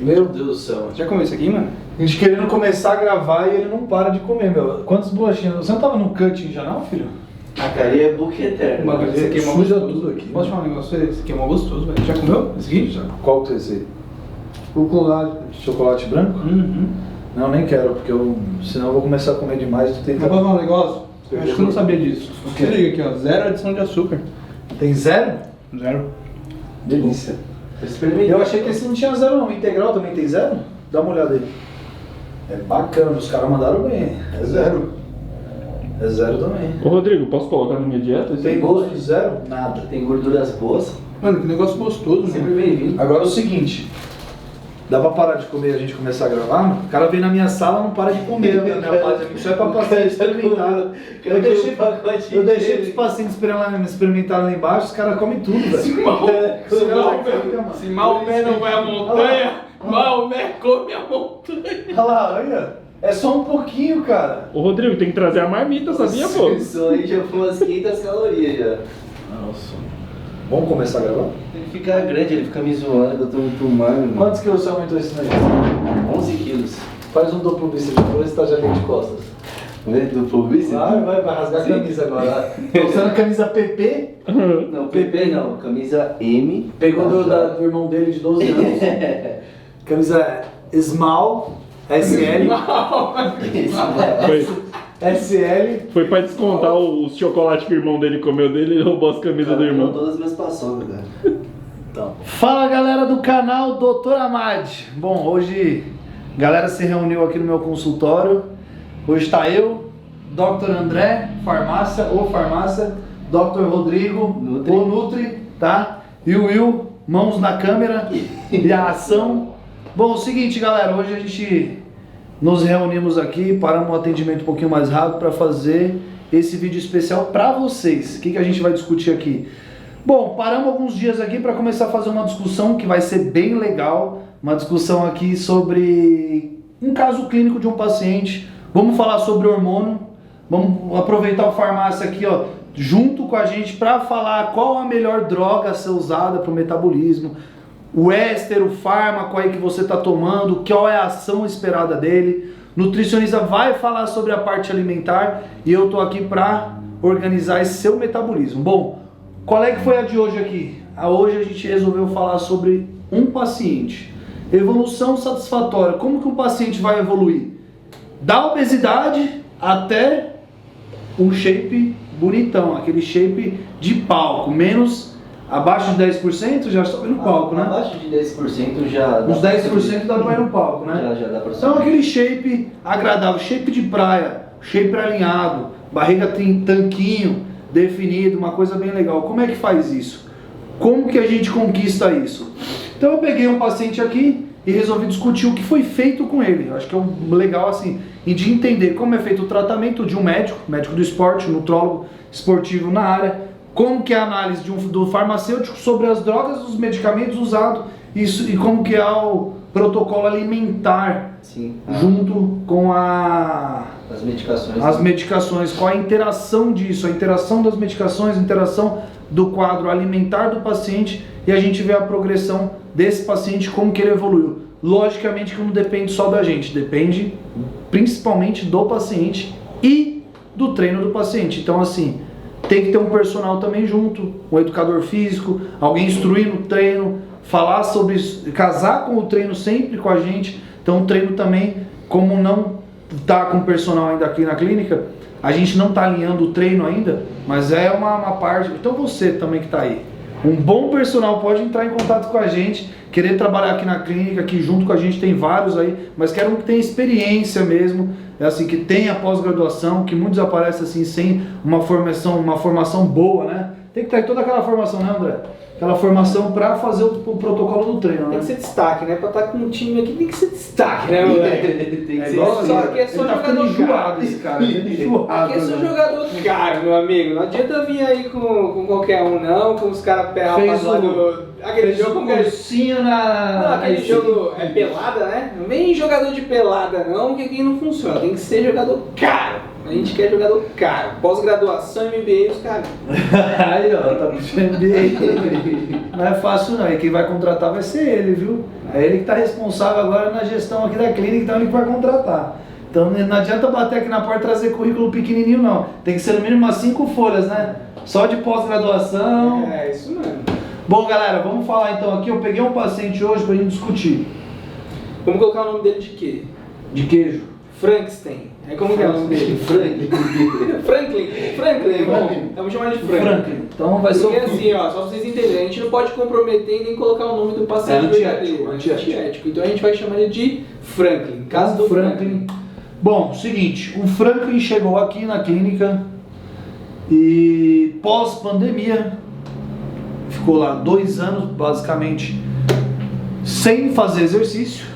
Meu Deus do céu. Já comeu isso aqui, mano? A gente querendo começar a gravar e ele não para de comer, meu. Quantas bolachinhas? Você não tava no cutting já não, filho? A carinha é book eterno. Mano, esse aqui é mó Suja gostoso. tudo aqui. Posso falar um negócio? Esse aqui é mó gostoso, velho. Já comeu esse aqui? Já. Qual que é esse aí? O colado. Chocolate branco? Uhum. Não, nem quero, porque senão eu vou começar a comer demais e tu tem Mas posso falar um negócio? Eu acho que eu não sabia disso. O quê? Se liga aqui, ó. Zero adição de açúcar. Tem zero? Zero. Delícia. Experimentei. Eu achei que esse não tinha zero não. Integral também tem zero? Dá uma olhada aí. É bacana, os caras mandaram bem. É zero. É zero também. Ô Rodrigo, posso colocar na minha dieta? Tem gosto de zero? Nada. Tem gorduras boas. Mano, que negócio gostoso, Sempre mano. bem-vindo. Agora é o seguinte. Dá pra parar de comer e a gente começar a gravar? O cara vem na minha sala e não para de comer, né? Minha paz, isso é pra paciente experimentar. Eu deixei os pacientes experimentar lá embaixo, os caras comem tudo, velho. Se Maomé não vai à montanha, Maomé come a montanha. Olha lá, olha. É só um pouquinho, cara. Ô Rodrigo, tem que trazer a marmita, sabia, pô? Isso aí já foi umas 500 calorias já. Nossa. Vamos começar a gravar? Ele fica grande, ele fica me zoando que eu tô muito magro. mano. Quantos quilos você aumentou esse negócio? 11 quilos. Faz um duplo bíceps, pra ver se tá já bem de costas. Duplo bíceps? Vai rasgar a Sim. camisa agora. Tá usando a camisa PP? Não, PP não. Camisa M. Pegou do irmão dele de 12 anos. Camisa Small, SL. Foi, SL. foi pra descontar o chocolate que o irmão dele comeu dele e roubou as camisas do irmão. Todas as minhas paçocas, cara. Então. Fala galera do canal Dr. Amad. Bom, hoje a galera se reuniu aqui no meu consultório. Hoje está eu, Dr. André, farmácia, Dr. Rodrigo, Nutri. o Nutri, tá? E o Will, mãos na câmera e a ação. Bom, é o seguinte galera, hoje a gente nos reunimos aqui, paramos um atendimento um pouquinho mais rápido para fazer esse vídeo especial para vocês. O que a gente vai discutir aqui? Bom, paramos alguns dias aqui para começar a fazer uma discussão que vai ser bem legal, uma discussão aqui sobre um caso clínico de um paciente. Vamos falar sobre hormônio, vamos aproveitar o farmácia aqui, ó, junto com a gente para falar qual a melhor droga a ser usada para o metabolismo, o éster, o fármaco aí que você está tomando, qual é a ação esperada dele. Nutricionista vai falar sobre a parte alimentar e eu tô aqui para organizar esse seu metabolismo. Bom, qual é que foi a de hoje aqui? Hoje a gente resolveu falar sobre um paciente. Evolução satisfatória. Como que um paciente vai evoluir? Da obesidade até um shape bonitão, aquele shape de palco, menos abaixo de 10% já sobe no palco, né? Abaixo de 10% já. Uns 10% dá pra ir no palco, né? Já dá pra Então aquele shape agradável, shape de praia, shape alinhado, barriga tanquinho, definido, uma coisa bem legal. Como é que faz isso? Como que a gente conquista isso? Então eu peguei um paciente aqui e resolvi discutir o que foi feito com ele. Acho que é legal assim, e de entender como é feito o tratamento de um médico do esporte, um nutrólogo esportivo na área, como que é a análise do farmacêutico sobre as drogas, os medicamentos usados, isso, e como que é o protocolo alimentar. Sim. Junto com As medicações. as medicações, qual a interação disso, a interação das medicações, a interação do quadro alimentar do paciente, e a gente vê a progressão desse paciente, como que ele evoluiu. Logicamente que não depende só da gente, depende principalmente do paciente e do treino do paciente. Então assim, tem que ter um personal também junto, um educador físico, alguém instruindo o treino, falar sobre isso, casar com o treino sempre com a gente. Então o treino também, como não está com o personal ainda aqui na clínica, a gente não está alinhando o treino ainda, mas é uma parte. Então você também que está aí, um bom personal pode entrar em contato com a gente, querer trabalhar aqui na clínica, aqui junto com a gente tem vários aí, mas quero um que tenha experiência mesmo, assim, que tenha pós-graduação, que muitos aparecem assim sem uma formação boa, né? Tem que ter toda aquela formação, né, André? Aquela formação para fazer o protocolo do treino, né? Tem que ser destaque, né? Pra estar com um time aqui tem que ser destaque, né, moleque? Tem que É ser igual Só ali, que é só ele tá ficando jogador enjoado caro. esse cara, ele tá enjoado, Aqui é só né? jogador caro, meu amigo. Não adianta vir aí com qualquer um, não, com os caras pé Fez rapaziada. Aquele Fez jogo um com aquele. cursinho na... Não, aquele jogo é pelada, né? Não vem jogador de pelada, não, que aqui não funciona. Tem que ser jogador caro. A gente quer jogador caro. Pós-graduação, MBA, os caras. Aí, ó, tá puxando bem. Não é fácil não, e quem vai contratar vai ser ele, viu? É ele que está responsável agora na gestão aqui da clínica, então ele que vai contratar. Então não adianta bater aqui na porta e trazer currículo pequenininho não, tem que ser no mínimo umas 5 folhas, né? Só de pós-graduação. É, isso mesmo. Bom galera, vamos falar então aqui, eu peguei um paciente hoje pra gente discutir. Vamos colocar o nome dele de quê? De queijo. Frankenstein. É como que é o nome dele? Franklin. Bom, vamos chamar de Franklin. Então vai ser Porque o... assim, ó, só pra vocês entenderem, a gente não pode comprometer e nem colocar o nome do paciente verdadeiro. Antiético. Então a gente vai chamar ele de Franklin. Caso do Franklin. Bom, seguinte, o Franklin chegou aqui na clínica e pós-pandemia, ficou lá 2 anos basicamente sem fazer exercício,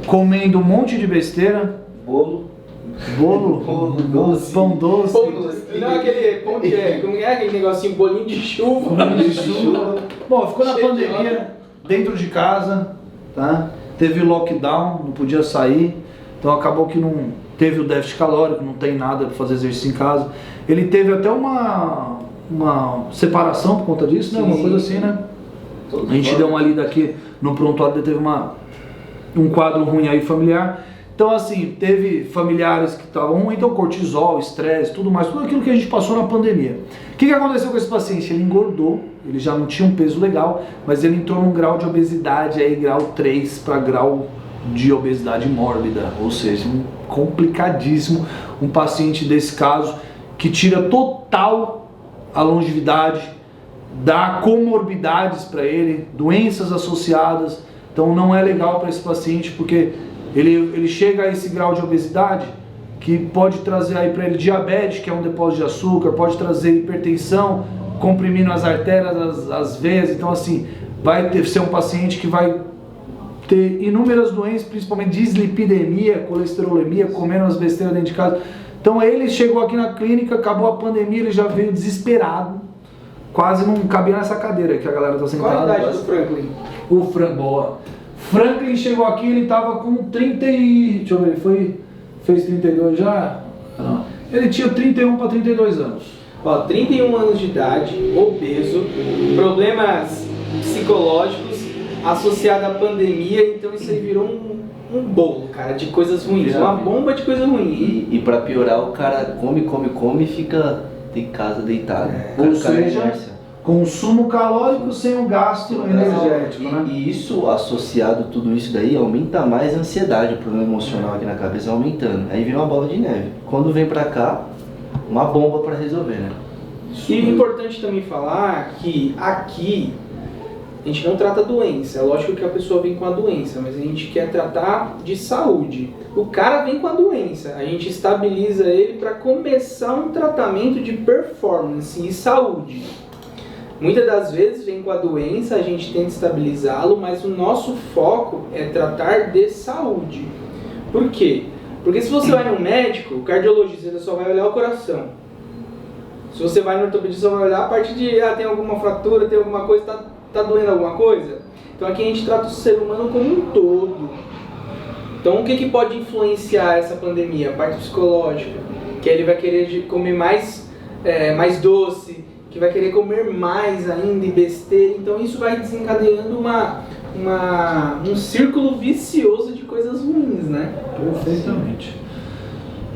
comendo um monte de besteira, Bolo. pão doce, Pão doce. Não, aquele pão de... Como é aquele negocinho, bolinho de chuva? Bom, ficou na Cheio de pandemia, dentro de casa, tá? Teve lockdown, não podia sair, então acabou que não teve o déficit calórico, não tem nada para fazer exercício em casa. Ele teve até uma separação por conta disso, né? Uma coisa assim, né? A gente deu uma lida aqui no prontuário, ele teve um quadro ruim aí familiar. Então assim, teve familiares que estavam ruins, então cortisol, estresse, tudo mais, tudo aquilo que a gente passou na pandemia. O que aconteceu com esse paciente? Ele engordou, ele já não tinha um peso legal, mas ele entrou num grau de obesidade aí, grau 3 para grau de obesidade mórbida, ou seja, complicadíssimo, um paciente desse caso que tira total a longevidade, dá comorbidades para ele, doenças associadas, então não é legal para esse paciente porque ele chega a esse grau de obesidade que pode trazer aí para ele diabetes, que é um depósito de açúcar, pode trazer hipertensão, comprimindo as artérias, as veias, então assim, vai ser um paciente que vai ter inúmeras doenças, principalmente dislipidemia, colesterolemia, comendo as besteiras dentro de casa. Então ele chegou aqui na clínica, acabou a pandemia, ele já veio desesperado, quase não cabia nessa cadeira que a galera tá sentada. Qual a idade do Franklin? Boa. Franklin chegou aqui, ele tava com 30 e... deixa eu ver, fez 32 já? Não. Ele tinha 31 para 32 anos. Ó, 31 anos de idade, obeso, problemas psicológicos, associado à pandemia, então isso aí virou um bolo, cara, de coisas ruins, uma bomba de coisa ruim. E pra piorar, o cara come e fica em casa deitado. Ou seja, consumo calórico sem o gasto energético, né? E isso, associado a tudo isso daí, aumenta mais a ansiedade, o problema emocional aqui na cabeça aumentando. Aí vira uma bola de neve. Quando vem pra cá, uma bomba pra resolver, né? E é importante também falar que aqui a gente não trata doença. É lógico que a pessoa vem com a doença, mas a gente quer tratar de saúde. O cara vem com a doença, a gente estabiliza ele para começar um tratamento de performance e saúde. Muitas das vezes vem com a doença, a gente tenta estabilizá-lo, mas o nosso foco é tratar de saúde. Por quê? Porque se você vai no médico, o cardiologista só vai olhar o coração. Se você vai no ortopedista, só vai olhar a parte de tem alguma fratura, tem alguma coisa, tá doendo alguma coisa. Então aqui a gente trata o ser humano como um todo. Então o que pode influenciar essa pandemia? A parte psicológica, que ele vai querer comer mais doce, que vai querer comer mais ainda e besteira. Então isso vai desencadeando um círculo vicioso de coisas ruins, né? Perfeitamente.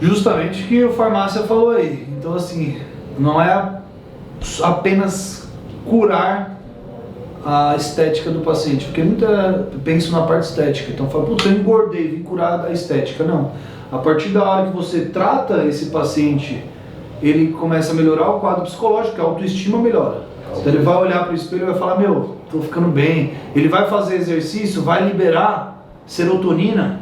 Justamente o que a farmácia falou aí. Então assim, não é apenas curar a estética do paciente, porque muita penso na parte estética, então fala, putz, eu engordei, vim curar a estética. Não, a partir da hora que você trata esse paciente, ele começa a melhorar o quadro psicológico, a autoestima melhora. Então ele vai olhar para o espelho e vai falar, meu, tô ficando bem. Ele vai fazer exercício, vai liberar serotonina,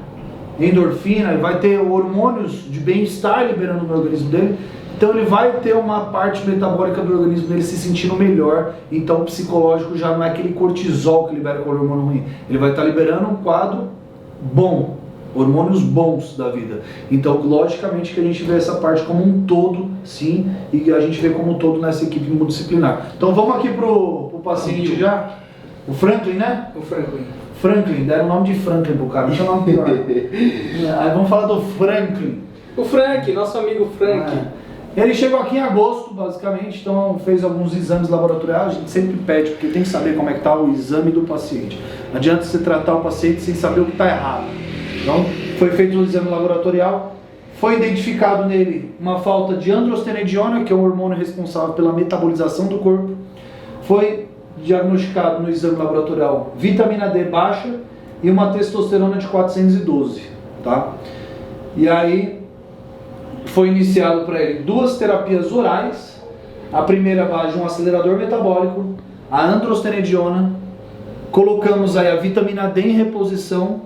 endorfina, ele vai ter hormônios de bem-estar liberando no organismo dele. Então ele vai ter uma parte metabólica do organismo dele se sentindo melhor. Então o psicológico já não é aquele cortisol que libera com o hormônio ruim. Ele vai estar liberando um quadro bom, hormônios bons da vida. Então logicamente que a gente vê essa parte como um todo, sim, e a gente vê como um todo nessa equipe multidisciplinar. Então vamos aqui pro paciente já. O Franklin, né? O Franklin. Franklin, deram o nome de Franklin pro cara, deixa o nome pior. Aí vamos falar do Franklin. O Frank, nosso amigo Frank. Ele chegou aqui em agosto, basicamente, então fez alguns exames laboratoriais, a gente sempre pede, porque tem que saber como é que está o exame do paciente. Não adianta você tratar o paciente sem saber o que está errado. Então, foi feito o exame laboratorial, foi identificado nele uma falta de androstenediona, que é o hormônio responsável pela metabolização do corpo. Foi diagnosticado no exame laboratorial vitamina D baixa e uma testosterona de 412, tá? E aí foi iniciado para ele 2 terapias orais, a primeira base de um acelerador metabólico, a androstenediona, colocamos aí a vitamina D em reposição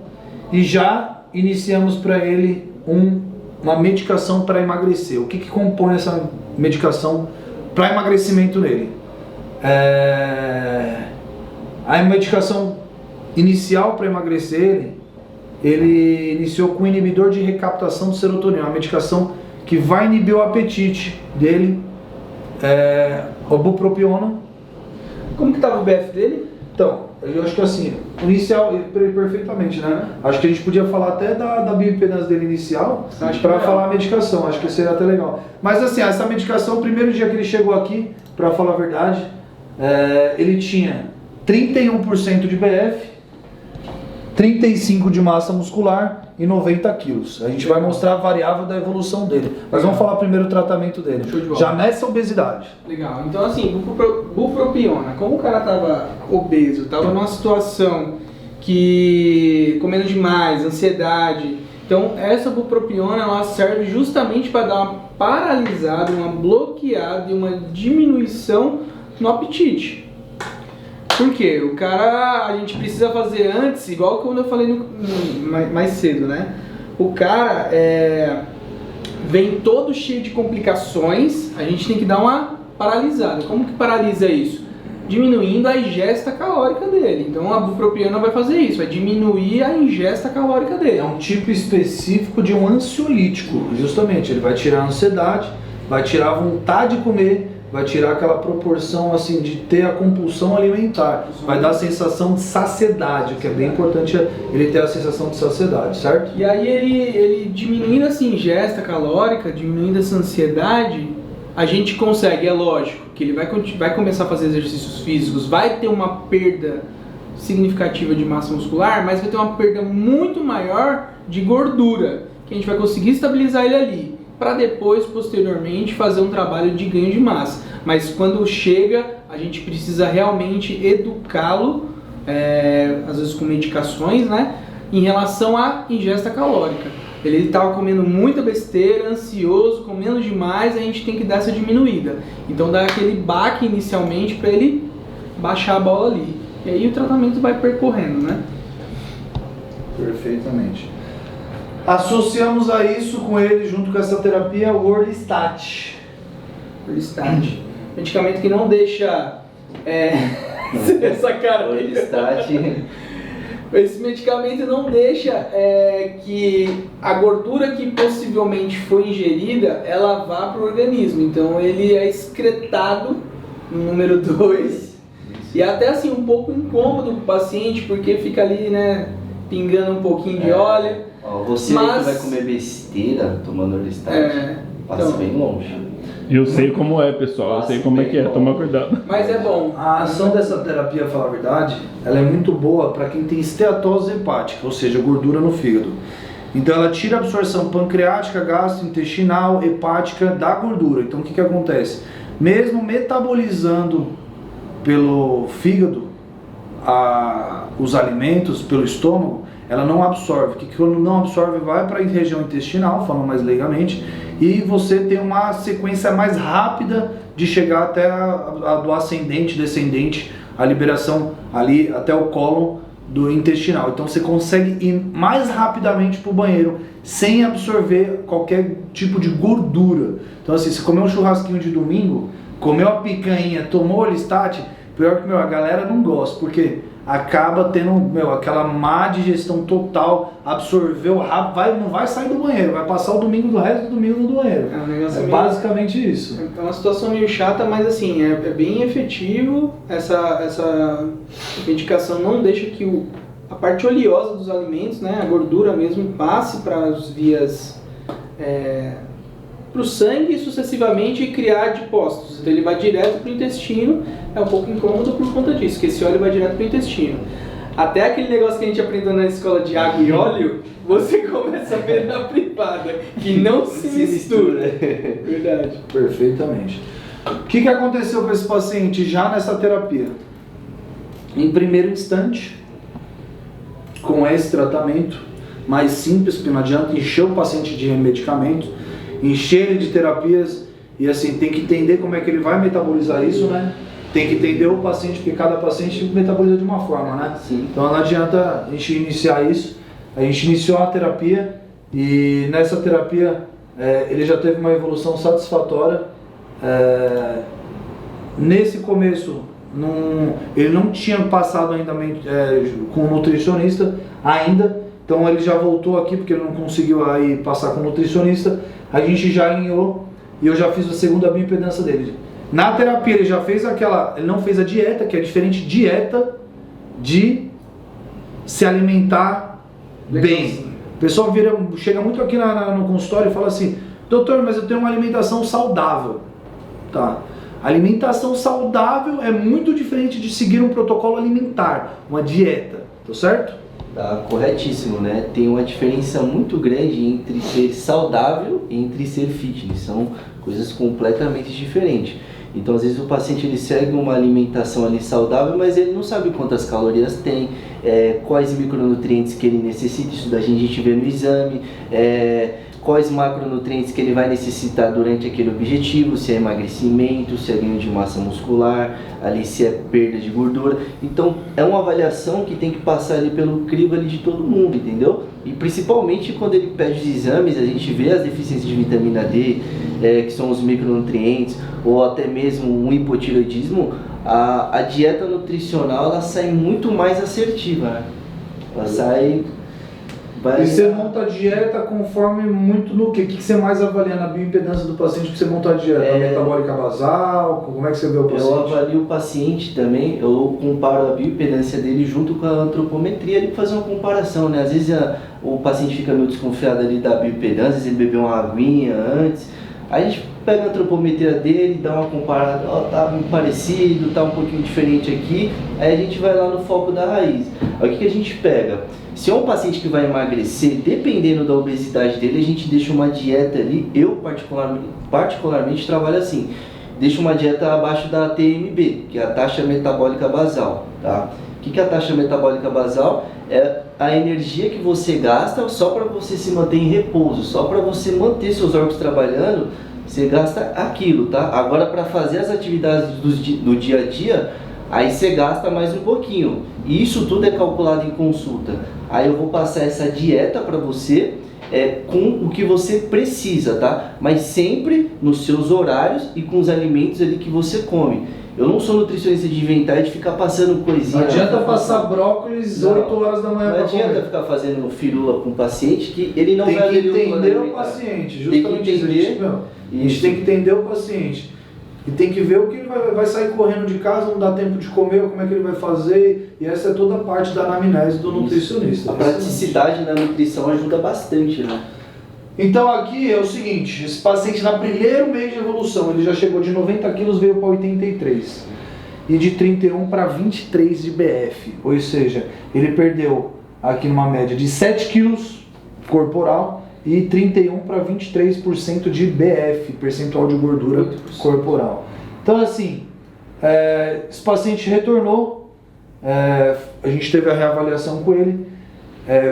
e já iniciamos para ele uma medicação para emagrecer. O que compõe essa medicação para emagrecimento nele? A medicação inicial para emagrecer ele iniciou com um inibidor de recaptação de serotonina, uma medicação que vai inibir o apetite dele, a bupropiona. Como que estava o BF dele? Então, eu acho que assim, inicial, perfeitamente, né? Acho que a gente podia falar até da bioimpedância dele inicial para falar a medicação, acho que seria até legal. Mas assim, essa medicação, o primeiro dia que ele chegou aqui, para falar a verdade, ele tinha 31% de BF, 35 de massa muscular e 90 quilos. A gente vai mostrar a variável da evolução dele. Mas vamos falar primeiro do tratamento dele. Já nessa obesidade. Legal. Então assim, bupropiona. Como o cara tava obeso, tava numa situação que comendo demais, ansiedade. Então essa bupropiona ela serve justamente para dar uma paralisada, uma bloqueada e uma diminuição no apetite. Por quê? O cara, a gente precisa fazer antes, igual quando eu falei mais cedo, né? O cara vem todo cheio de complicações, a gente tem que dar uma paralisada. Como que paralisa isso? Diminuindo a ingesta calórica dele. Então a bupropiona vai fazer isso, vai diminuir a ingesta calórica dele. É um tipo específico de um ansiolítico, justamente. Ele vai tirar a ansiedade, vai tirar a vontade de comer, vai tirar aquela proporção assim de ter a compulsão alimentar, vai dar a sensação de saciedade, que é bem importante ele ter a sensação de saciedade, certo? E aí ele diminuindo essa ingesta calórica, diminuindo essa ansiedade, a gente consegue, é lógico, que ele vai começar a fazer exercícios físicos, vai ter uma perda significativa de massa muscular, mas vai ter uma perda muito maior de gordura, que a gente vai conseguir estabilizar ele ali, para depois, posteriormente, fazer um trabalho de ganho de massa. Mas quando chega, a gente precisa realmente educá-lo, às vezes com medicações, né, em relação à ingesta calórica. Ele estava comendo muita besteira, ansioso, comendo demais, a gente tem que dar essa diminuída. Então dá aquele baque inicialmente para ele baixar a bola ali. E aí o tratamento vai percorrendo, né? Perfeitamente. Associamos a isso com ele, junto com essa terapia, o Orlistat. Orlistat. Medicamento que não deixa essa cara dele. Orlistat. Esse medicamento não deixa que a gordura que possivelmente foi ingerida, ela vá para o organismo. Então ele é excretado no número 2. E até assim um pouco incômodo para o paciente, porque fica ali, né, pingando um pouquinho de óleo. Você que vai comer besteira tomando Orlistat, passa bem longe. Eu sei como é, pessoal, eu sei como é que é, toma cuidado. Mas é bom. A ação dessa terapia, pra falar a verdade, ela é muito boa para quem tem esteatose hepática, ou seja, gordura no fígado. Então ela tira a absorção pancreática, gastrointestinal, hepática da gordura. Então o que acontece? Mesmo metabolizando pelo fígado os alimentos, pelo estômago, ela não absorve, que quando não absorve vai para a região intestinal, falando mais leigamente, e você tem uma sequência mais rápida de chegar até do ascendente, descendente, a liberação ali até o cólon do intestinal. Então você consegue ir mais rapidamente para o banheiro sem absorver qualquer tipo de gordura. Então assim, se comer um churrasquinho de domingo, comeu a picanha, tomou Orlistat, pior que a galera não gosta, porque acaba tendo aquela má digestão total, absorveu rápido, não vai sair do banheiro, vai passar o resto do domingo no banheiro. É basicamente isso. É uma situação meio chata, mas assim, é bem efetivo. Essa medicação não deixa que a parte oleosa dos alimentos, né, a gordura mesmo, passe para as vias, para o sangue e sucessivamente criar adipócitos. Então ele vai direto para o intestino, é um pouco incômodo por conta disso, que esse óleo vai direto para o intestino. Até aquele negócio que a gente aprendeu na escola de água e óleo, você começa a ver na privada, que não se mistura. Verdade. Perfeitamente. O que aconteceu com esse paciente já nessa terapia? Em primeiro instante, com esse tratamento mais simples, porque não adianta encher o paciente de medicamentos, encher ele de terapias, e assim, tem que entender como é que ele vai metabolizar isso, né? Tem que entender o paciente, porque cada paciente metaboliza de uma forma, né? Sim. Então não adianta a gente iniciar isso. A gente iniciou a terapia e nessa terapia ele já teve uma evolução satisfatória. Nesse começo, ele não tinha passado ainda com um nutricionista ainda, então ele já voltou aqui porque ele não conseguiu aí passar com um nutricionista. A gente já alinhou e eu já fiz a segunda bioimpedância dele. Na terapia ele já fez ele não fez a dieta, que é diferente dieta de se alimentar bem. O pessoal chega muito aqui no consultório e fala assim: doutor, mas eu tenho uma alimentação saudável. Tá. Alimentação saudável é muito diferente de seguir um protocolo alimentar, uma dieta, tá certo? Tá corretíssimo, né? Tem uma diferença muito grande entre ser saudável e entre ser fitness. São coisas completamente diferentes. Então, às vezes o paciente ele segue uma alimentação ali saudável, mas ele não sabe quantas calorias tem, quais micronutrientes que ele necessita, isso da gente vê no exame, quais macronutrientes que ele vai necessitar durante aquele objetivo, se é emagrecimento, se é ganho de massa muscular, ali se é perda de gordura. Então é uma avaliação que tem que passar ali pelo crivo ali de todo mundo, entendeu? E principalmente quando ele pede os exames, a gente vê as deficiências de vitamina D, que são os micronutrientes, ou até mesmo um hipotireoidismo. A dieta nutricional ela sai muito mais assertiva, né? Ela sai... E você monta a dieta conforme muito no quê? O que você mais avalia na bioimpedância do paciente que você monta a dieta? A metabólica basal? Como é que você vê o paciente? Eu avalio o paciente também, eu comparo a bioimpedância dele junto com a antropometria ali para fazer uma comparação, né? Às vezes o paciente fica meio desconfiado ali da bioimpedância, às vezes ele bebeu uma aguinha antes. Aí a gente pega a antropometria dele, dá uma comparada, tá muito parecido, tá um pouquinho diferente aqui. Aí a gente vai lá no foco da raiz. Aí o que a gente pega? Se é um paciente que vai emagrecer, dependendo da obesidade dele, a gente deixa uma dieta ali, eu particularmente trabalho assim, deixo uma dieta abaixo da TMB, que é a taxa metabólica basal, tá? O que é a taxa metabólica basal? É a energia que você gasta só para você se manter em repouso, só para você manter seus órgãos trabalhando, você gasta aquilo, tá? Agora para fazer as atividades do dia a dia, aí você gasta mais um pouquinho. E isso tudo é calculado em consulta. Aí eu vou passar essa dieta para você com o que você precisa, tá? Mas sempre nos seus horários e com os alimentos ali que você come. Eu não sou nutricionista de inventar e de ficar passando coisinha. Não adianta passar brócolis 8 horas da manhã. Não adianta ficar fazendo firula com o paciente que ele não vai aderir. Tem que entender o paciente, justamente isso. A gente tem que entender o paciente. E tem que ver o que ele vai sair correndo de casa, não dá tempo de comer, como é que ele vai fazer. E essa é toda a parte da anamnese do nutricionista. A praticidade na nutrição ajuda bastante, né? Então aqui é o seguinte, esse paciente no primeiro mês de evolução, ele já chegou de 90 quilos, veio para 83. E de 31 para 23 de BF. Ou seja, ele perdeu aqui numa média de 7 quilos corporal e 31 para 23% de BF, percentual de gordura 8%. Corporal. Então assim, esse paciente retornou, a gente teve a reavaliação com ele,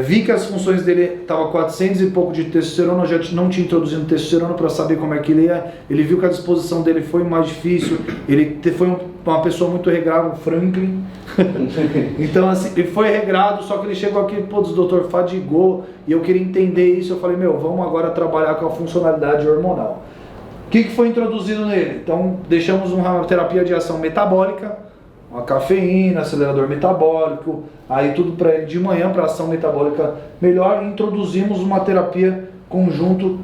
vi que as funções dele estavam 400 e pouco de testosterona, eu já não tinha introduzido testosterona para saber como é que ele é. Ele viu que a disposição dele foi mais difícil, ele foi uma pessoa muito regrada, um Franklin. Então assim, ele foi regrado, só que ele chegou aqui, pô, o doutor fadigou, e eu queria entender isso. Eu falei, vamos agora trabalhar com a funcionalidade hormonal. O que foi introduzido nele? Então deixamos uma terapia de ação metabólica, uma cafeína, acelerador metabólico, aí tudo para ele de manhã, para ação metabólica melhor. E introduzimos uma terapia conjunto,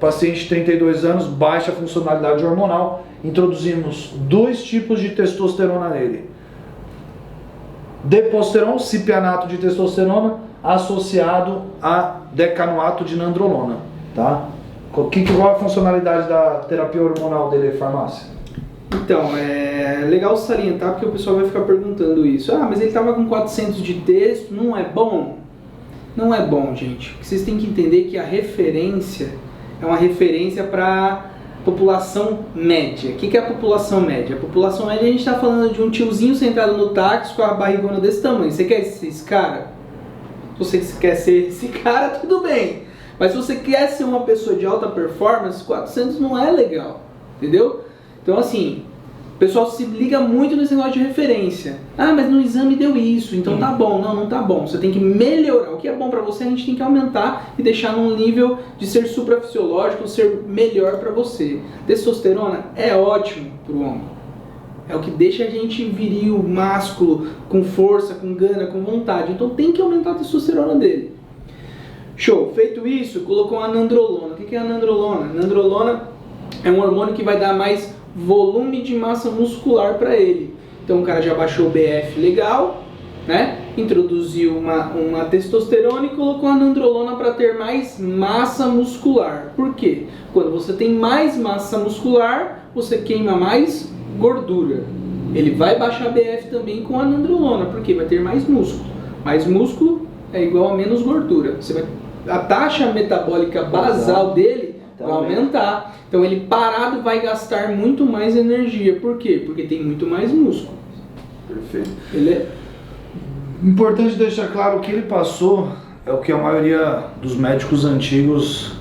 paciente de 32 anos, baixa funcionalidade hormonal. Introduzimos 2 tipos de testosterona nele: deposteron, cipianato de testosterona, associado a decanoato de nandrolona, tá? qual é a funcionalidade da terapia hormonal dele, farmácia? Então, é legal salientar porque o pessoal vai ficar perguntando isso. Ah, mas ele estava com 400 de texto, não é bom? Não é bom, gente. Vocês têm que entender que a referência é uma referência para população média. O que é a população média? A população média, a gente está falando de um tiozinho sentado no táxi com a barrigona desse tamanho. Você quer ser esse cara? Se você quer ser esse cara, tudo bem. Mas se você quer ser uma pessoa de alta performance, 400 não é legal. Entendeu? Então, assim, o pessoal se liga muito nesse negócio de referência. Ah, mas no exame deu isso, então tá bom. Não, não tá bom. Você tem que melhorar. O que é bom pra você, a gente tem que aumentar e deixar num nível de ser suprafisiológico, ser melhor pra você. Testosterona é ótimo pro homem. É o que deixa a gente viril, másculo, com força, com gana, com vontade. Então tem que aumentar a testosterona dele. Show. Feito isso, colocou a nandrolona. O que é a nandrolona? A nandrolona é um hormônio que vai dar mais volume de massa muscular para ele. Então o cara já baixou o BF legal, né? Introduziu uma testosterona e colocou a nandrolona para ter mais massa muscular. Por quê? Quando você tem mais massa muscular, você queima mais gordura. Ele vai baixar BF também com a nandrolona, porque vai ter mais músculo. Mais músculo é igual a menos gordura. A taxa metabólica basal dele vai aumentar. Então ele parado vai gastar muito mais energia. Por quê? Porque tem muito mais músculo. Perfeito. Beleza? Importante deixar claro que ele passou é o que a maioria dos médicos antigos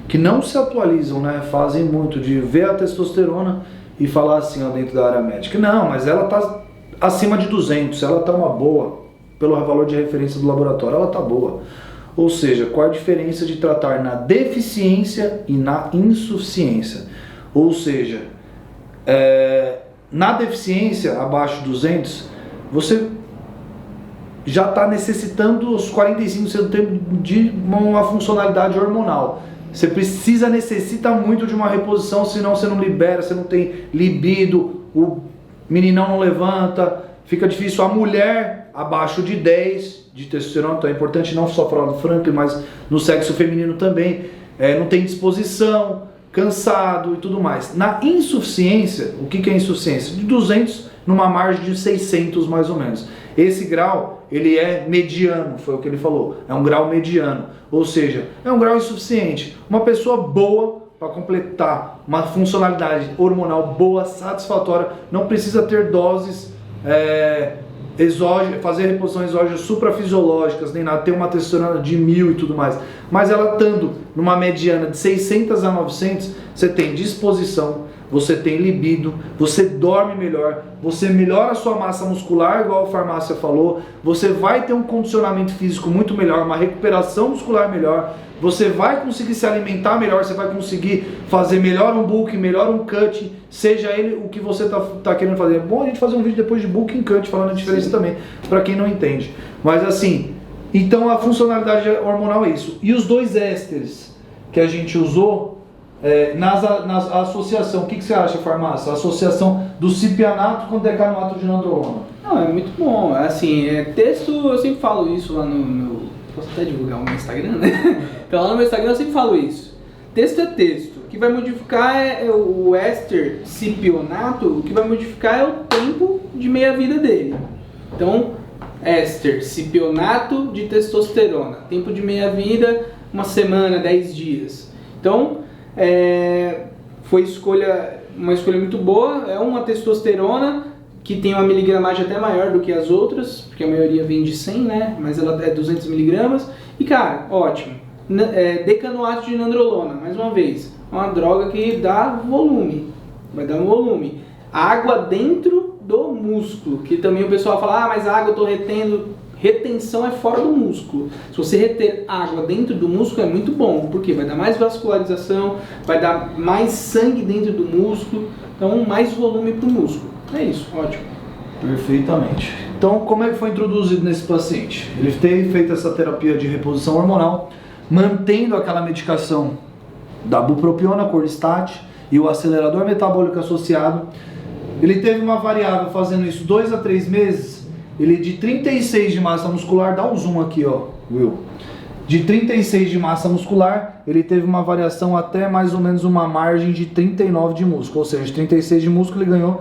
que não se atualizam, né, fazem muito, de ver a testosterona e falar assim, ó, dentro da área médica. Não, mas ela tá acima de 200, ela tá uma boa, pelo valor de referência do laboratório, ela tá boa. Ou seja, qual a diferença de tratar na deficiência e na insuficiência? Ou seja, na deficiência, abaixo de 200, você já está necessitando os 45% do tempo de uma funcionalidade hormonal. Você necessita muito de uma reposição, senão você não libera, você não tem libido, o meninão não levanta, fica difícil. A mulher, abaixo de 10 de testosterona, então é importante não só falar do Franklin, mas no sexo feminino também, não tem disposição, cansado e tudo mais. Na insuficiência, o que é insuficiência? De 200 numa margem de 600 mais ou menos. Esse grau, ele é mediano, foi o que ele falou, é um grau mediano, ou seja, é um grau insuficiente. Uma pessoa boa, para completar uma funcionalidade hormonal boa, satisfatória, não precisa ter doses exógenas, fazer reposição exógenas suprafisiológicas, nem nada, ter uma testosterona de 1000 e tudo mais. Mas ela estando numa mediana de 600 a 900, você tem disposição, você tem libido, você dorme melhor, você melhora a sua massa muscular, igual a farmácia falou, você vai ter um condicionamento físico muito melhor, uma recuperação muscular melhor, você vai conseguir se alimentar melhor, você vai conseguir fazer melhor um bulking, melhor um cutting, seja ele o que você tá querendo fazer. É bom a gente fazer um vídeo depois de bulking e cutting, falando a diferença também, para quem não entende. Mas assim, então a funcionalidade hormonal é isso. E os dois ésteres que a gente usou, na associação, o que você acha, farmácia? A associação do cipianato com decanoato de nandrolona. Não, é muito bom. Assim, texto, eu sempre falo isso lá no meu... Posso até divulgar o meu Instagram, né? Então lá no meu Instagram eu sempre falo isso. Texto é texto. O que vai modificar é o éster cipionato, o que vai modificar é o tempo de meia-vida dele. Então, éster cipionato de testosterona. Tempo de meia-vida, 1 semana, 10 dias. Então, foi uma escolha muito boa. É uma testosterona que tem uma miligramagem até maior do que as outras, porque a maioria vem de 100, né? Mas ela é 200 miligramas. E cara, ótimo. Decanoato de nandrolona, mais uma vez, é uma droga que dá volume. Vai dar um volume. Água dentro do músculo, que também o pessoal fala, ah, mas a água eu tô retendo. Retenção é fora do músculo. Se você reter água dentro do músculo é muito bom, porque vai dar mais vascularização, vai dar mais sangue dentro do músculo, então mais volume para o músculo. É isso, ótimo. Perfeitamente. Então, como é que foi introduzido nesse paciente? Ele teve feito essa terapia de reposição hormonal, mantendo aquela medicação da bupropiona, coristat e o acelerador metabólico associado. Ele teve uma variável fazendo isso 2 a 3 meses. Ele de 36 de massa muscular, dá um zoom aqui, ó, Will. De 36 de massa muscular, ele teve uma variação até mais ou menos uma margem de 39 de músculo. Ou seja, de 36 de músculo ele ganhou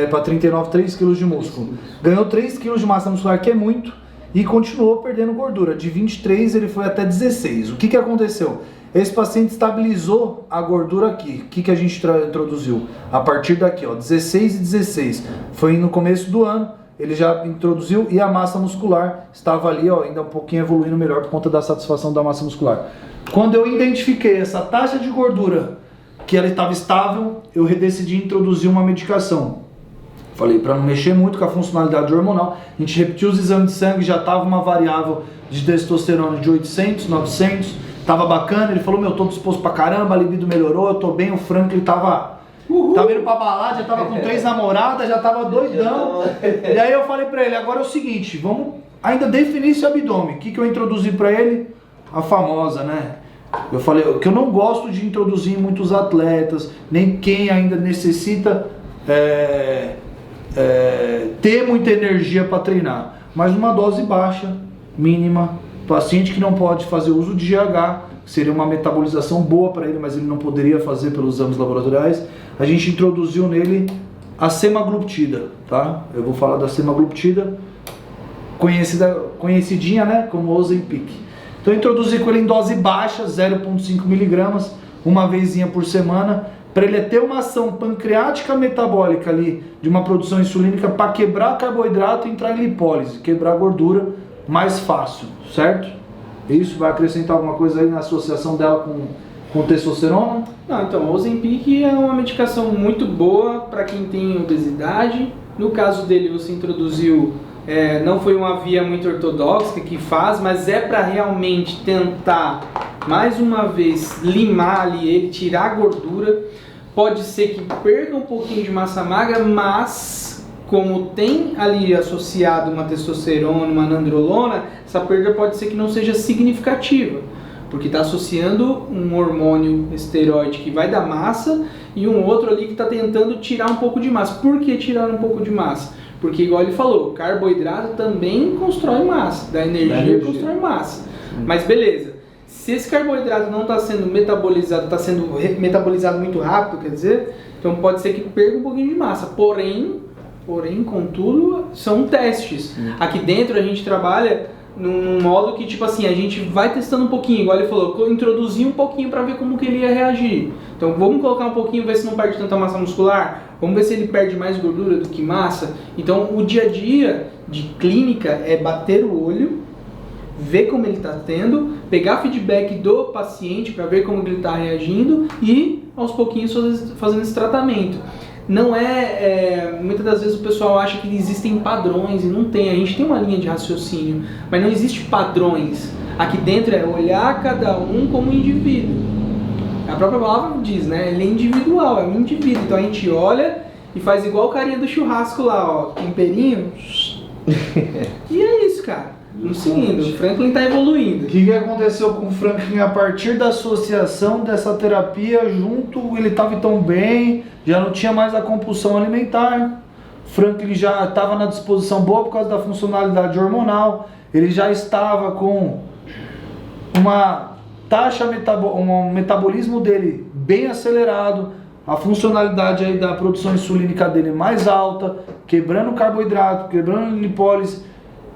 para 39, 3 kg de músculo. Ganhou 3 kg de massa muscular, que é muito, e continuou perdendo gordura. De 23 ele foi até 16. O que aconteceu? Esse paciente estabilizou a gordura aqui. O que a gente introduziu? A partir daqui, ó, 16 e 16. Foi no começo do ano. Ele já introduziu e a massa muscular estava ali, ó, ainda um pouquinho evoluindo melhor por conta da satisfação da massa muscular. Quando eu identifiquei essa taxa de gordura, que ela estava estável, eu decidi introduzir uma medicação. Falei, para não mexer muito com a funcionalidade hormonal, a gente repetiu os exames de sangue, já estava uma variável de testosterona de 800, 900, estava bacana. Ele falou, tô disposto pra caramba, a libido melhorou, eu tô bem. O Franklin tava indo pra balada, já tava com 3 namoradas, já tava doidão. E aí eu falei pra ele, agora é o seguinte, vamos ainda definir esse abdômen. O que eu introduzi pra ele? A famosa, né? Eu falei que eu não gosto de introduzir em muitos atletas, nem quem ainda necessita ter muita energia para treinar, mas uma dose baixa, mínima. Paciente que não pode fazer uso de GH, seria uma metabolização boa para ele, mas ele não poderia fazer pelos exames laboratoriais. A gente introduziu nele a semaglutida, tá? Eu vou falar da semaglutida, conhecidinha, né, como Ozempic. Então eu introduzi com ele em dose baixa, 0,5 mg, uma vezinha por semana, para ele ter uma ação pancreática metabólica ali, de uma produção insulínica, para quebrar carboidrato e entrar em lipólise, quebrar gordura mais fácil, certo? Isso vai acrescentar alguma coisa aí na associação dela com testosterona? Não, então, o Ozempic é uma medicação muito boa para quem tem obesidade. No caso dele, você introduziu, não foi uma via muito ortodoxa que faz, mas é para realmente tentar, mais uma vez, limar ali ele, tirar a gordura. Pode ser que perca um pouquinho de massa magra, mas como tem ali associado uma testosterona, uma nandrolona, essa perda pode ser que não seja significativa, porque está associando um hormônio esteroide que vai dar massa e um outro ali que está tentando tirar um pouco de massa. Por que tirar um pouco de massa? Porque, igual ele falou, carboidrato também constrói massa, dá energia e constrói massa. Mas beleza, se esse carboidrato não está sendo metabolizado, está sendo metabolizado muito rápido, quer dizer, então pode ser que perca um pouquinho de massa. Porém, contudo, são testes. Aqui dentro a gente trabalha num modo que, tipo assim, a gente vai testando um pouquinho, igual ele falou, introduzir um pouquinho para ver como que ele ia reagir. Então vamos colocar um pouquinho, ver se não perde tanta massa muscular, vamos ver se ele perde mais gordura do que massa. Então o dia a dia de clínica é bater o olho, ver como ele está tendo, pegar feedback do paciente para ver como ele está reagindo e aos pouquinhos fazendo esse tratamento. Não muitas das vezes o pessoal acha que existem padrões e não tem. A gente tem uma linha de raciocínio, mas não existe padrões. Aqui dentro é olhar cada um como indivíduo. A própria palavra diz, né? Ele é individual, é um indivíduo. Então a gente olha e faz igual o carinha do churrasco lá, ó, temperinho. E é isso, cara. Vamos seguindo, o Franklin tá evoluindo. O que aconteceu com o Franklin a partir da associação dessa terapia junto? Ele estava tão bem, já não tinha mais a compulsão alimentar. Franklin já estava na disposição boa por causa da funcionalidade hormonal. Ele já estava com uma taxa, um metabolismo dele bem acelerado, a funcionalidade aí da produção insulínica dele mais alta, quebrando carboidrato, quebrando lipólise.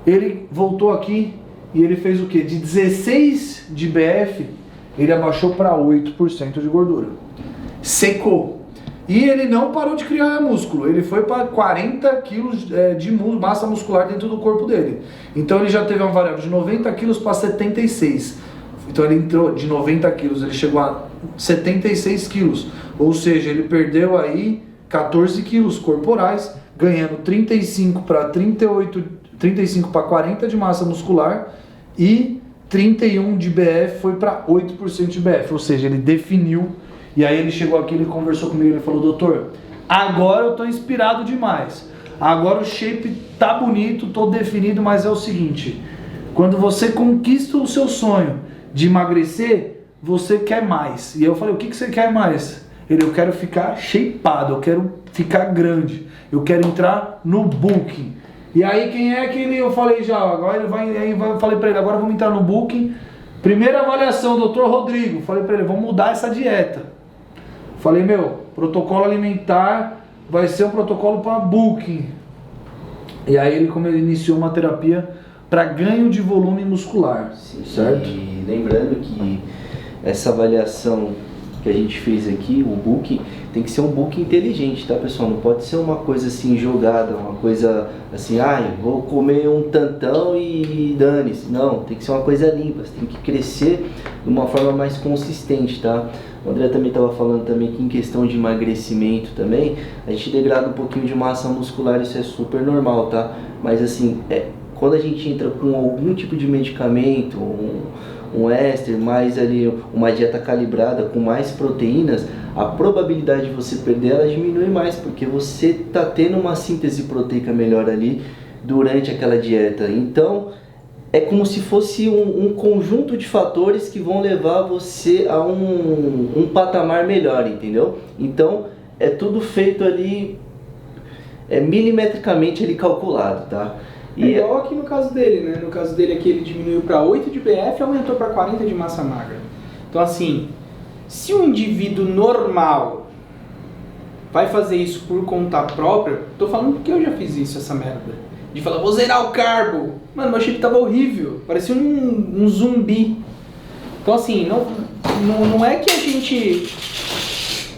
Ele voltou aqui e ele fez o quê? De 16 de BF, ele abaixou para 8% de gordura. Secou. E ele não parou de criar músculo. Ele foi para 40 quilos de massa muscular dentro do corpo dele. Então ele já teve uma variável de 90 quilos para 76. Então ele entrou de 90 quilos, ele chegou a 76 quilos. Ou seja, ele perdeu aí 14 quilos corporais, ganhando 35 para 40 de massa muscular e 31 de BF foi para 8% de BF, ou seja, ele definiu. E aí ele chegou aqui, ele conversou comigo, ele falou: doutor, agora eu tô inspirado demais, agora o shape tá bonito, tô definido, mas é o seguinte, quando você conquista o seu sonho de emagrecer, você quer mais. E eu falei: o que você quer mais? Ele: eu quero ficar shapeado, eu quero ficar grande, eu quero entrar no bulking. E aí quem é que ele, eu falei já, agora ele vai, eu falei pra ele, agora vamos entrar no Booking. Primeira avaliação, Dr. Rodrigo, falei pra ele, vamos mudar essa dieta. Falei, meu, protocolo alimentar vai ser um protocolo para Booking. E aí ele iniciou uma terapia para ganho de volume muscular, Sim, certo? E lembrando que essa avaliação que a gente fez aqui, o Booking, tem que ser um Booking inteligente, tá, pessoal? Não pode ser uma coisa assim jogada, uma coisa assim, vou comer um tantão e dane-se. Não, tem que ser uma coisa limpa, você tem que crescer de uma forma mais consistente, tá? O André também estava falando também que em questão de emagrecimento também, a gente degrada um pouquinho de massa muscular, isso é super normal, tá? Mas assim, quando a gente entra com algum tipo de medicamento, um éster, mais ali uma dieta calibrada com mais proteínas, a probabilidade de você perder ela diminui mais, porque você está tendo uma síntese proteica melhor ali durante aquela dieta. Então é como se fosse um conjunto de fatores que vão levar você a um patamar melhor, entendeu? Então é tudo feito ali milimetricamente ali calculado, tá? É igual aqui no caso dele, né? No caso dele aqui ele diminuiu para 8 de BF e aumentou para 40 de massa magra. Então assim, se um indivíduo normal vai fazer isso por conta própria, tô falando porque eu já fiz isso, essa merda. De falar, vou zerar o carbo. Mano, meu shape tava horrível, parecia um zumbi. Então assim, não é que a gente...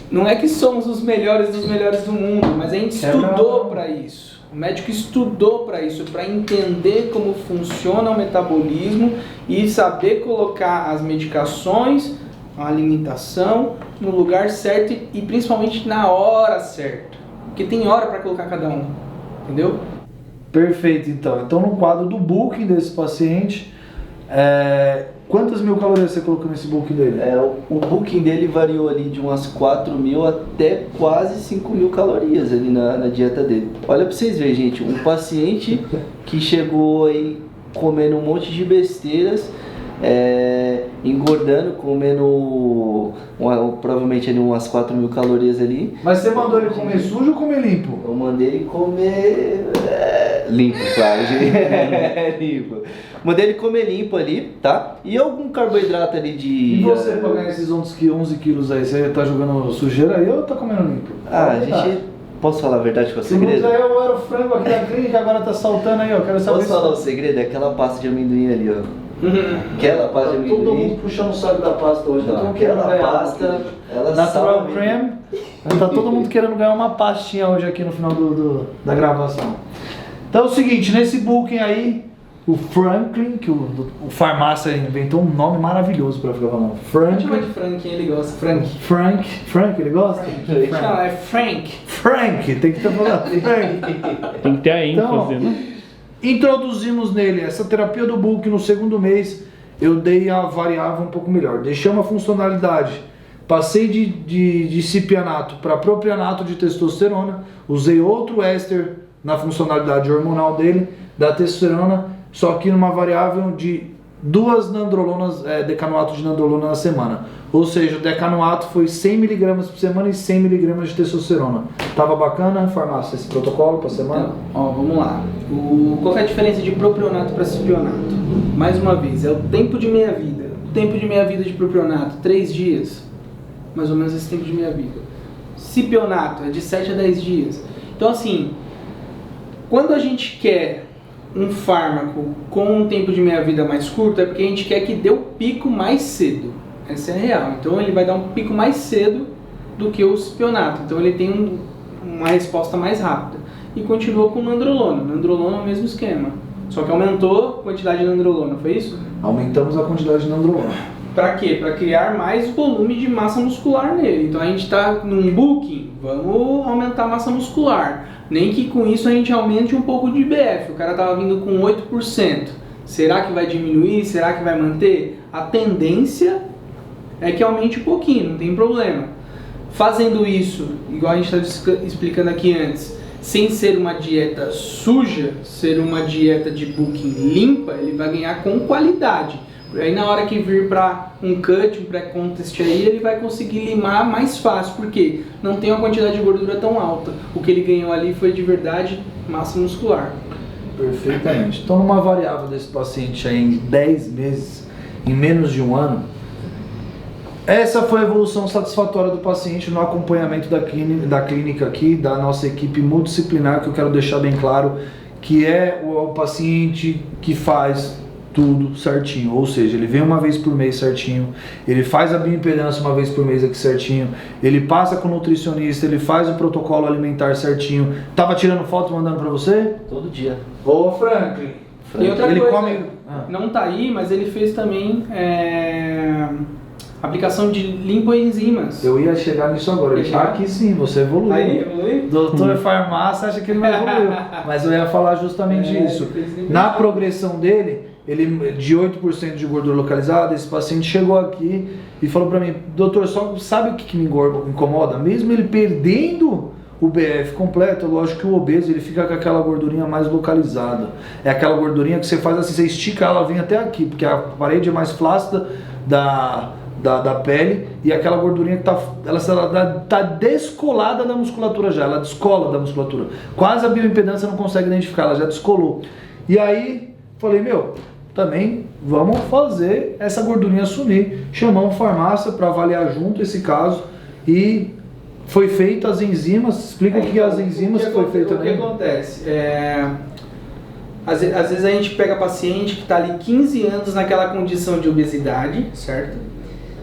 Não é que somos os melhores dos melhores do mundo, mas a gente estudou para isso. O médico estudou para isso, para entender como funciona o metabolismo e saber colocar as medicações, a alimentação no lugar certo e principalmente na hora certa. Porque tem hora para colocar cada um, entendeu? Perfeito, então. Então no quadro do Booking desse paciente, quantas mil calorias você colocou nesse Booking dele? O Booking dele variou ali de umas 4.000 até quase 5.000 calorias ali na dieta dele. Olha pra vocês verem, gente, um paciente que chegou aí comendo um monte de besteiras, engordando, comendo provavelmente ali umas 4.000 calorias ali. Mas você mandou ele comer sujo ou comer limpo? Eu mandei ele comer limpo, claro, gente. Limpo. Mandei ele comer limpo ali, tá? E algum carboidrato ali de... E você, pra ganhar esses 11 quilos aí, você tá jogando sujeira aí ou tá comendo limpo? A gente... Posso falar a verdade com o segredo? Segundo eu era o frango aqui da clínica, agora tá saltando aí, ó. Quero saber. Posso falar o segredo? É aquela pasta de amendoim ali, ó. Aquela pasta de amendoim. Todo mundo puxando o saco da pasta hoje. Não, aquela pasta, ela Natural salva. Cream. Tá todo mundo querendo ganhar uma pastinha hoje aqui no final da gravação. Então é o seguinte, nesse Booking aí, o Franklin, que o farmácia inventou um nome maravilhoso pra ficar falando. Chama de Frank, ele gosta. Frank, ele gosta? Não, é Frank. Frank, tem que estar falando Frank. Tem que ter a ênfase, Então, né? introduzimos nele essa terapia do Booking. No segundo mês eu dei a variável um pouco melhor, deixei uma funcionalidade, passei de cipianato para propianato de testosterona, usei outro éster na funcionalidade hormonal dele, da testosterona, só que numa variável de 2 nandrolonas, decanoato de nandrolona na semana. Ou seja, o decanoato foi 100 mg por semana e 100 mg de testosterona. Tava bacana, farmácia, esse protocolo para semana? Então, vamos lá. Qual é a diferença de propionato para cipionato? Mais uma vez, é o tempo de meia-vida. O tempo de meia-vida de propionato, 3 dias. Mais ou menos esse tempo de meia-vida. Cipionato é de 7 a 10 dias. Então, assim, quando a gente quer um fármaco com um tempo de meia-vida mais curto, é porque a gente quer que dê o pico mais cedo. Essa é a real. Então ele vai dar um pico mais cedo do que o cipionato. Então ele tem uma resposta mais rápida. E continua com o nandrolona. Nandrolona é o mesmo esquema. Só que aumentou a quantidade de nandrolona, foi isso? Aumentamos a quantidade de nandrolona. Para quê? Para criar mais volume de massa muscular nele. Então a gente está num Booking, vamos aumentar a massa muscular. Nem que com isso a gente aumente um pouco de IBF. O cara estava vindo com 8%. Será que vai diminuir? Será que vai manter? A tendência é que aumente um pouquinho, não tem problema. Fazendo isso, igual a gente estava explicando aqui antes, sem ser uma dieta suja, ser uma dieta de Booking limpa, ele vai ganhar com qualidade. Aí na hora que vir para um cut, um pré-contest aí, ele vai conseguir limar mais fácil, porque não tem uma quantidade de gordura tão alta. O que ele ganhou ali foi de verdade massa muscular. Perfeitamente. Então, numa variável desse paciente aí em 10 meses, em menos de um ano, essa foi a evolução satisfatória do paciente no acompanhamento da clínica aqui, da nossa equipe multidisciplinar, que eu quero deixar bem claro, que é o paciente que faz tudo certinho, ou seja, ele vem uma vez por mês certinho, ele faz a bioimpedância uma vez por mês aqui certinho, ele passa com o nutricionista, ele faz o protocolo alimentar certinho. Tava tirando foto e mandando pra você? Todo dia. Ô Franklin, E outra ele coisa, come... não tá aí, mas ele fez também aplicação de lipoenzimas. Eu ia chegar nisso agora, ele tá aqui sim, você evoluiu. Aí, Doutor farmácia acha que ele não evoluiu, mas eu ia falar justamente isso. Na progressão dele, ele de 8% de gordura localizada, esse paciente chegou aqui e falou pra mim, doutor, só sabe o que me incomoda? Mesmo ele perdendo o BF completo, lógico que o obeso ele fica com aquela gordurinha mais localizada. É aquela gordurinha que você faz assim, você estica ela, vem até aqui, porque a parede é mais flácida da pele e aquela gordurinha que tá descolada da musculatura já, ela descola da musculatura. Quase a bioimpedância não consegue identificar, ela já descolou. E aí, falei, também vamos fazer essa gordurinha sumir. Chamamos farmácia para avaliar junto esse caso e foi feita as enzimas. Explica o que é as enzimas que foi feita. O que acontece? Às vezes a gente pega paciente que está ali 15 anos naquela condição de obesidade, certo?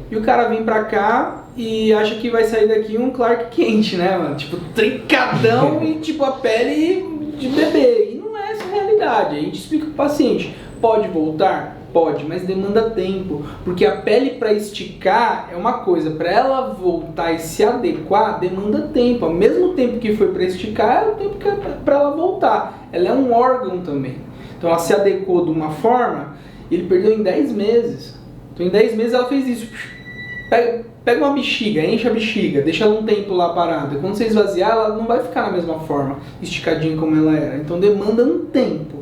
E o cara vem pra cá e acha que vai sair daqui um Clark Kent, né, mano? Tipo, trincadão e tipo a pele de bebê. E não é essa a realidade. A gente explica pro paciente, pode voltar? Pode, mas demanda tempo. Porque a pele para esticar é uma coisa, para ela voltar e se adequar, demanda tempo. Ao mesmo tempo que foi para esticar, é o tempo que é para ela voltar. Ela é um órgão também. Então ela se adequou de uma forma, ele perdeu em 10 meses. Então em 10 meses ela fez isso. Pega uma bexiga, enche a bexiga, deixa ela um tempo lá parada. Quando você esvaziar, ela não vai ficar na mesma forma, esticadinha como ela era. Então demanda um tempo.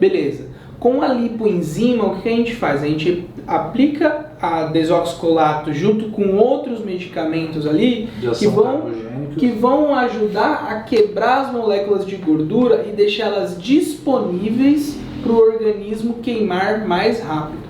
Beleza. Com a lipoenzima, o que a gente faz? A gente aplica a desoxicolato junto com outros medicamentos ali que vão ajudar a quebrar as moléculas de gordura e deixá-las disponíveis para o organismo queimar mais rápido.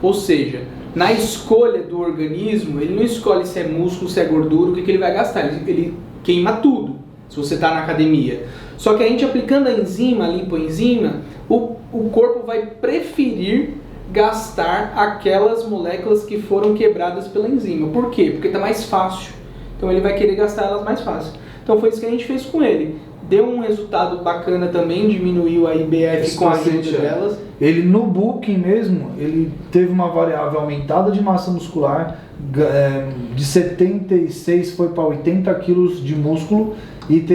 Ou seja, na escolha do organismo, ele não escolhe se é músculo, se é gordura, o que ele vai gastar. Ele queima tudo, se você está na academia. Só que a gente aplicando a enzima, a lipoenzima, o corpo vai preferir gastar aquelas moléculas que foram quebradas pela enzima. Por quê? Porque está mais fácil. Então ele vai querer gastar elas mais fácil. Então foi isso que a gente fez com ele. Deu um resultado bacana também, diminuiu a IBF com a ajuda delas. Ele no booking mesmo, ele teve uma variável aumentada de massa muscular, de 76 foi para 80 quilos de músculo e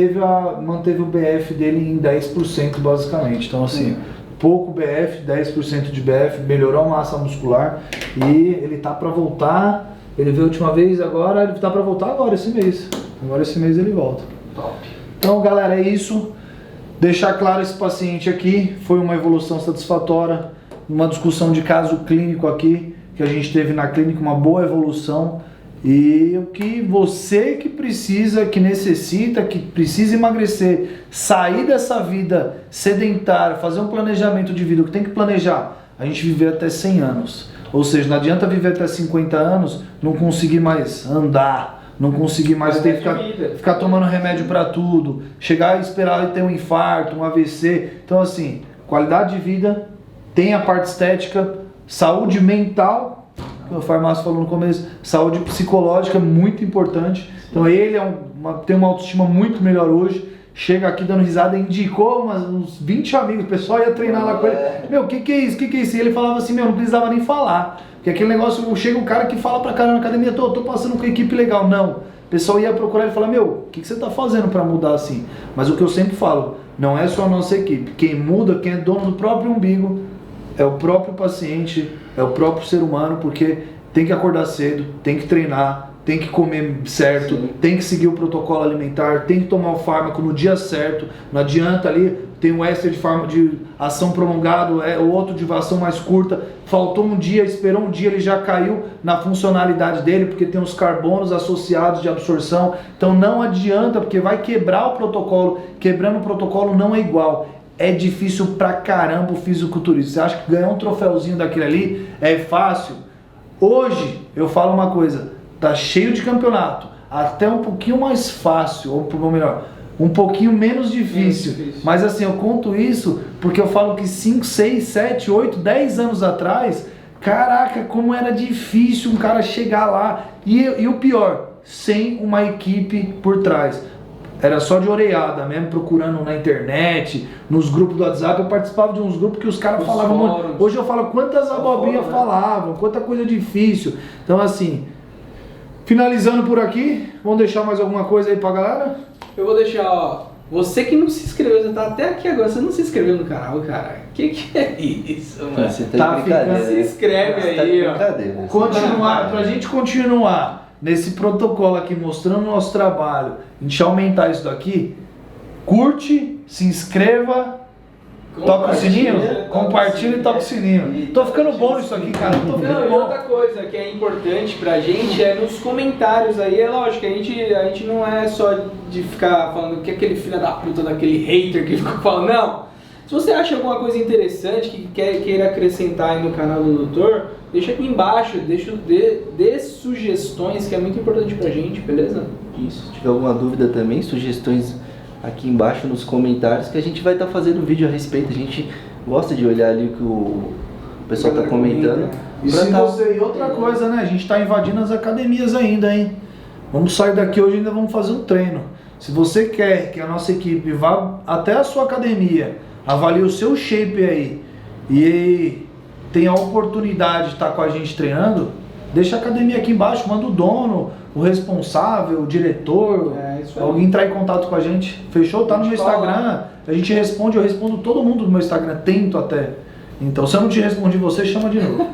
manteve o BF dele em 10% basicamente. Então assim, pouco BF, 10% de BF, melhorou a massa muscular e ele tá para voltar. Ele veio a última vez agora, ele tá para voltar agora esse mês. Agora esse mês ele volta. Top. Então galera, é isso. Deixar claro, esse paciente aqui foi uma evolução satisfatória, uma discussão de caso clínico aqui, que a gente teve na clínica, uma boa evolução. E o que você que precisa, que necessita, que precisa emagrecer, sair dessa vida sedentária, fazer um planejamento de vida, o que tem que planejar? A gente viver até 100 anos. Ou seja, não adianta viver até 50 anos, não conseguir mais andar, não conseguir mais ficar tomando remédio para tudo, chegar e esperar ter um infarto, um AVC. Então assim, qualidade de vida, tem a parte estética, saúde mental, que o farmácia falou no começo, saúde psicológica muito importante. Então ele tem uma autoestima muito melhor hoje. Chega aqui dando risada, indicou uns 20 amigos, o pessoal ia treinar lá com ele. Meu, o que é isso? E ele falava assim, não precisava nem falar. Porque aquele negócio, chega um cara que fala pra caramba na academia, tô passando com equipe legal. Não, o pessoal ia procurar ele e falar, o que você tá fazendo pra mudar assim? Mas o que eu sempre falo, não é só a nossa equipe. Quem muda, quem é dono do próprio umbigo, é o próprio paciente, é o próprio ser humano, porque tem que acordar cedo, tem que treinar, tem que comer certo, tem que seguir o protocolo alimentar, tem que tomar o fármaco no dia certo. Não adianta ali, tem um extra de fármaco de ação prolongado, o outro de ação mais curta. Faltou um dia, esperou um dia, ele já caiu na funcionalidade dele, porque tem os carbonos associados de absorção. Então não adianta, porque vai quebrar o protocolo. Quebrando o protocolo não é igual. é difícil pra caramba o fisiculturismo. Você acha que ganhar um troféuzinho daquele ali é fácil? Hoje, eu falo uma coisa, tá cheio de campeonato, até um pouquinho mais fácil, ou melhor, um pouquinho menos difícil. Mas assim, eu conto isso porque eu falo que 5, 6, 7, 8, 10 anos atrás, caraca, como era difícil um cara chegar lá. E o pior, sem uma equipe por trás. Era só de orelhada mesmo, procurando na internet, nos grupos do WhatsApp. Eu participava de uns grupos que os caras falavam muito. Hoje eu falo quantas abobrinhas falavam, quanta coisa difícil. Então assim, finalizando por aqui, vamos deixar mais alguma coisa aí pra galera? Eu vou deixar, ó, você que não se inscreveu, você tá até aqui agora, você não se inscreveu no canal, cara. Que é isso, mano? Você tá de brincadeira. Se inscreve Você aí, tá de ó. brincadeira. Continuar, pra gente continuar nesse protocolo aqui, mostrando o nosso trabalho, a gente aumentar isso daqui, curte, se inscreva, toca o sininho, compartilha e toca o sininho. Tô ficando bom nisso aqui, cara. Tô Não, ficando e bom. outra coisa que é importante pra gente é nos comentários aí, é lógico, a gente não é só de ficar falando que aquele filho da puta daquele hater que ficou falando, não. Se você acha alguma coisa interessante que queira acrescentar aí no canal do doutor, deixa aqui embaixo, dê sugestões, que é muito importante pra gente, beleza? Isso, se tiver alguma dúvida também, sugestões aqui embaixo nos comentários, que a gente vai estar fazendo vídeo a respeito. A gente gosta de olhar ali o que o pessoal está comentando. E outra coisa, né? A gente tá invadindo as academias ainda, hein? Vamos sair daqui hoje e ainda vamos fazer um treino. Se você quer que a nossa equipe vá até a sua academia, avalie o seu shape aí e tenha a oportunidade de estar com a gente treinando, deixa a academia aqui embaixo, manda o dono, o responsável, o diretor, Isso aí. alguém entrar em contato com a gente. Fechou? Tá no meu Instagram, a gente responde, eu respondo todo mundo no meu Instagram, tento até. Então, se eu não te respondi, você chama de novo.